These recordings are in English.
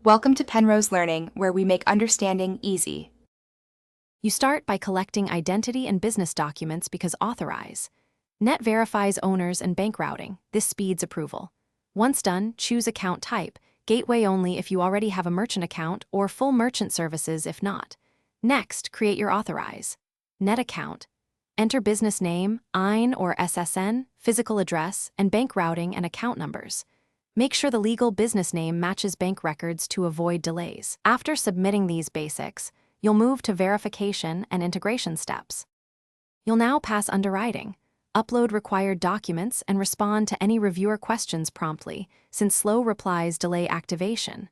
Welcome to Penrose Learning, where we make understanding easy. You start by collecting identity and business documents because authorize. Net verifies owners and bank routing. This speeds approval. Once done, choose account type, gateway only if you already have a merchant account or full merchant services if not. Next, create your authorize. Net account. Enter business name, EIN or SSN, physical address, and bank routing and account numbers. Make sure the legal business name matches bank records to avoid delays. After submitting these basics, you'll move to verification and integration steps. You'll now pass underwriting, upload required documents, and respond to any reviewer questions promptly, since slow replies delay activation.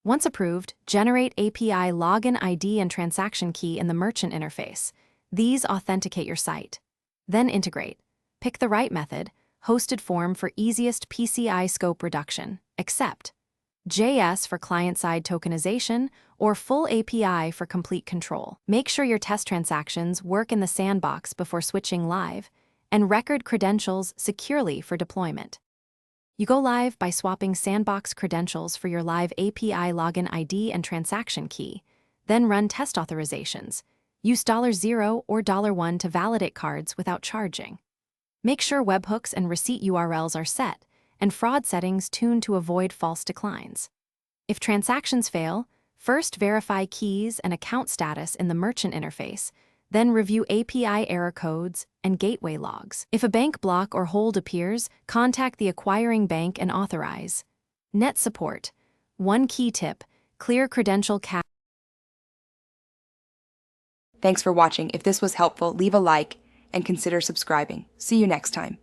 Once approved, generate API login ID and transaction key in the merchant interface. These authenticate your site. Then integrate. Pick the right method, hosted form for easiest PCI scope reduction, accept. JS for client-side tokenization, or full API for complete control. Make sure your test transactions work in the sandbox before switching live, and record credentials securely for deployment. You go live by swapping sandbox credentials for your live API login ID and transaction key, then run test authorizations. Use $0 or $1 to validate cards without charging. Make sure webhooks and receipt URLs are set, and fraud settings tuned to avoid false declines. If transactions fail, first verify keys and account status in the merchant interface, then review API error codes and gateway logs. If a bank block or hold appears, contact the acquiring bank and authorize. Net support. One key tip: clear credential cache. Thanks for watching. If this was helpful, leave a like and consider subscribing. See you next time.